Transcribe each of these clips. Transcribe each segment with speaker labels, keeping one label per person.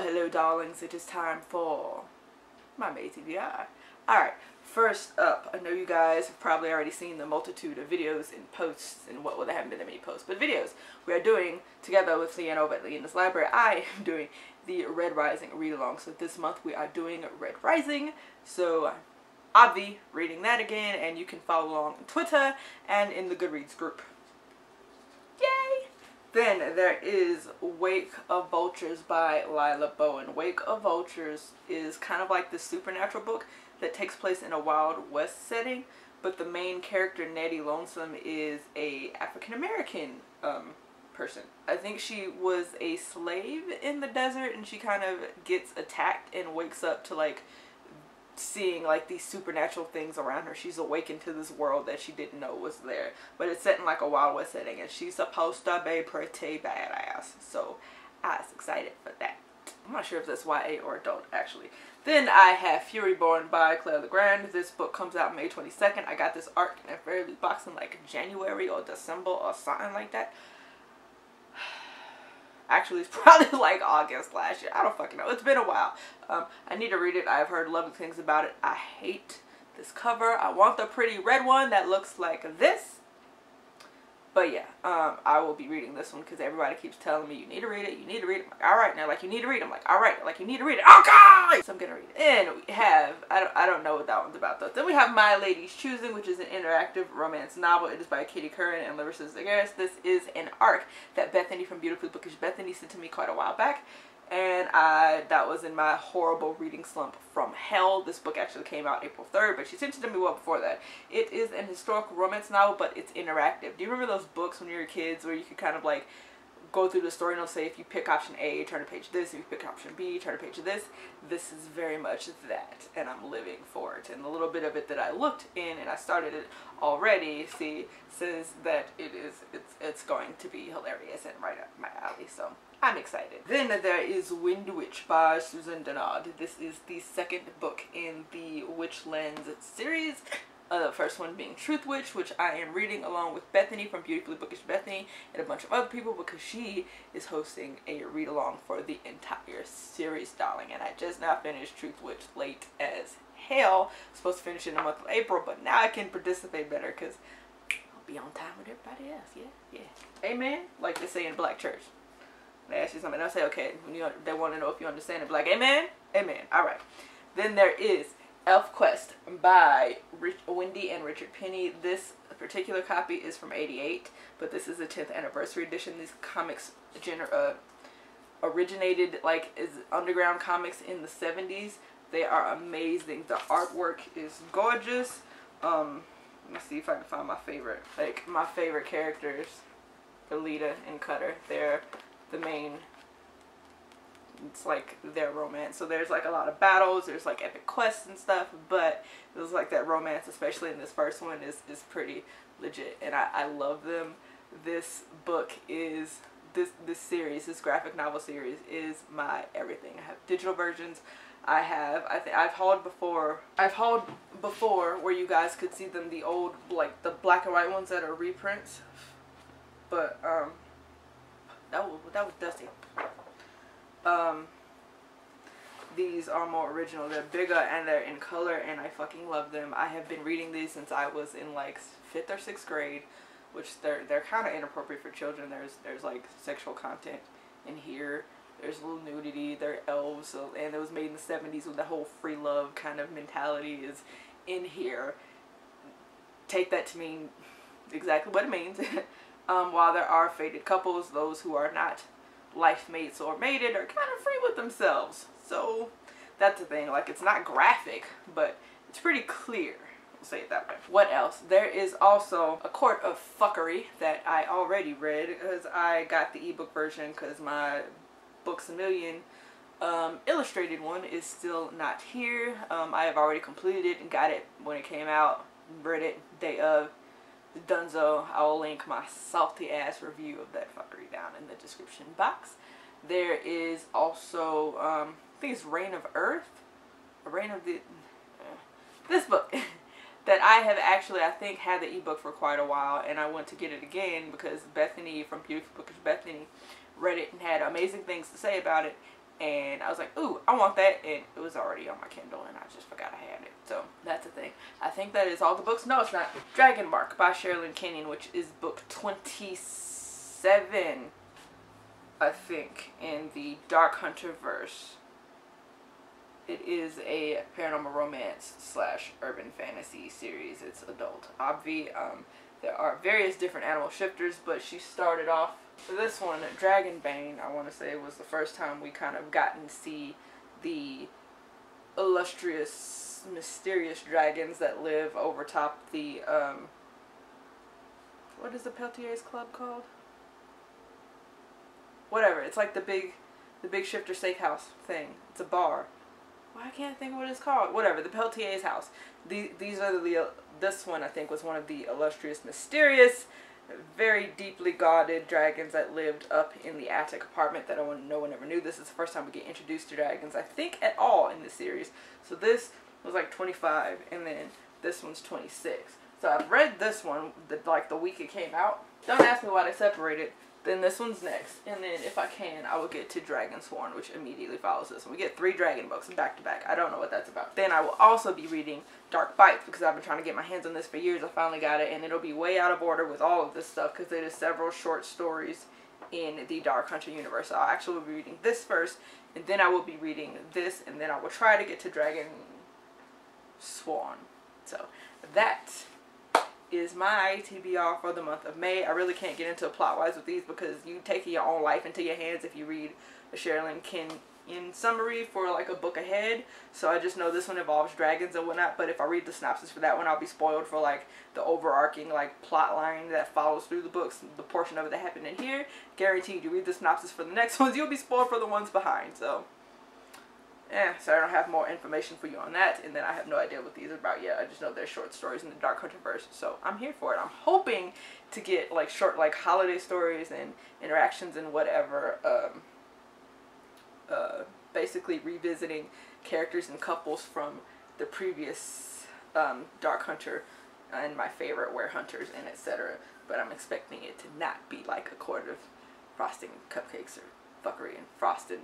Speaker 1: hello darlings, it is time for my May TBR. Alright, first up, I know you guys have probably already seen the multitude of videos and posts, and well, there haven't been that many posts, but videos we are doing together with Leanne over at Leanne's Library. I am doing the Red Rising read-along, so this month we are doing Red Rising, so I'll be reading that again, and you can follow along on Twitter and in the Goodreads group. Yay! Then there is Wake of Vultures by Lila Bowen. Wake of Vultures is kind of like the supernatural book that takes place in a Wild West setting, but the main character, Nettie Lonesome, is a African-American person. I think she was a slave in the desert, and she kind of gets attacked and wakes up to like seeing like these supernatural things around her. She's awakened to this world that she didn't know was there, but it's set in like a Wild West setting, and she's supposed to be pretty badass, so I was excited for that. I'm not sure if that's YA or adult actually. Then I have Fury Born by Claire Legrand. This book comes out May 22nd. I got this arc in a fair loot box in like January or December or something like that. Actually, it's probably like August last year. I don't fucking know. It's been a while. I need to read it. I've heard lovely things about it. I hate this cover. I want the pretty red one that looks like this. But yeah, I will be reading this one because everybody keeps telling me, you need to read it, you need to read it. I'm like, alright. And they're like, you need to read it. I'm like, alright. Like, you need to read it. Okay! So I'm gonna read it. And we have, I don't know what that one's about though. Then we have My Lady's Choosing, which is an interactive romance novel. It is by Katie Curran and Larissa Zagaris. This is an arc that Bethany from Beautifully Bookish Bethany sent to me quite a while back. And that was in my horrible reading slump from hell. This book actually came out April 3rd, but she sent it to me well before that. It is an historical romance novel, but it's interactive. Do you remember those books when you were kids where you could kind of like go through the story and it'll say if you pick option A, turn to page this, if you pick option B, turn to page this? This is very much that, and I'm living for it. And the little bit of it that I looked in, and I started it already, see, says that it's going to be hilarious and right up my alley, so I'm excited. Then there is Wind Witch by Susan Dennard. This is the second book in the Witchlands series. The first one being Truth Witch, which I am reading along with Bethany from Beautifully Bookish Bethany and a bunch of other people because she is hosting a read-along for the entire series, darling. And I just now finished Truth Witch late as hell. Supposed to finish in the month of April, but now I can participate better because I'll be on time with everybody else. Yeah. Amen? Like they say in Black church. They ask you something, and I'll say, okay, they want to know if you understand it. Be like, amen? Amen. Alright. Then there is Elfquest by Wendy and Richard Penny. This particular copy is from '88, but this is the 10th anniversary edition. These comics originated like as underground comics in the 70s. They are amazing. The artwork is gorgeous. Let me see if I can find my favorite. Like, my favorite characters, Alita and Cutter. They're the main, it's like their romance. So there's like a lot of battles, there's like epic quests and stuff, but it was like that romance, especially in this first one, is pretty legit, and I love them. This book is, this series, this graphic novel series is my everything. I have digital versions. I've hauled before where you guys could see them, the old, like the black and white ones that are reprints, but that was dusty. These are more original. They're bigger and they're in color, and I fucking love them. I have been reading these since I was in like 5th or 6th grade, which they're kind of inappropriate for children. There's like sexual content in here. There's a little nudity. They're elves, so, and it was made in the 70s with the whole free love kind of mentality is in here. Take that to mean exactly what it means. While there are fated couples, those who are not life mates or mated are kind of free with themselves. So that's the thing. Like, it's not graphic, but it's pretty clear. We'll say it that way. What else? There is also A Court of Fuckery that I already read because I got the ebook version because my Books A Million illustrated one is still not here. I have already completed it and got it when it came out. Read it day of. Dunzo. I will link my salty ass review of that fuckery down in the description box. There is also I think it's Reign of Earth, or Reign of the this book that I have actually, I think, had the ebook for quite a while, and I went to get it again because Bethany from Beautiful Bookish Bethany read it and had amazing things to say about it, and I was like, ooh, I want that, and it was already on my Kindle, and I just forgot I had it. So that's the thing. I think that is all the books. No, it's not. Dragon Bark by Sherilyn Kenyon, which is book 27, I think, in the Dark Hunter verse. It is a paranormal romance / urban fantasy series. It's adult, obvi. There are various different animal shifters, but she started off this one, Dragonbane, I want to say, was the first time we kind of gotten to see the illustrious, mysterious dragons that live over top the, what is the Peltier's Club called? Whatever, it's like the big shifter steakhouse thing. It's a bar. Well, I can't think of what it's called. Whatever, the Peltier's house. These are this one I think was one of the illustrious, mysterious, very deeply guarded dragons that lived up in the attic apartment that no one ever knew. This is the first time we get introduced to dragons, I think, at all in this series. So this was like 25, and then this one's 26. So I've read this one like the week it came out. Don't ask me why they separated. Then this one's next, and then if I can, I will get to Dragonsworn, which immediately follows this one. We get 3 dragon books back to back. I don't know what that's about. Then I will also be reading Dark Bites, because I've been trying to get my hands on this for years. I finally got it, and it'll be way out of order with all of this stuff, because there is several short stories in the Dark Hunter universe. So I'll actually be reading this first, and then I will be reading this, and then I will try to get to Dragonsworn. So that is my TBR for the month of May. I really can't get into plot-wise with these because you taking your own life into your hands if you read a Sherilyn Kenyon summary for like a book ahead. So I just know this one involves dragons and whatnot, but if I read the synopsis for that one, I'll be spoiled for like the overarching like plot line that follows through the books, the portion of it that happened in here. Guaranteed, you read the synopsis for the next ones, you'll be spoiled for the ones behind. So so I don't have more information for you on that, and then I have no idea what these are about yet. I just know they're short stories in the Dark Hunter verse, so I'm here for it. I'm hoping to get like short like holiday stories and interactions and whatever, basically revisiting characters and couples from the previous Dark Hunter and my favorite Were Hunters and etc. But I'm expecting it to not be like a quart of frosting cupcakes or fuckery and frosted,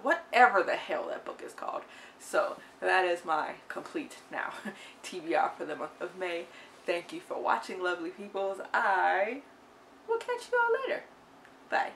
Speaker 1: whatever the hell that book is called. So that is my complete now TBR for the month of May. Thank you for watching, lovely peoples. I will catch you all later. Bye.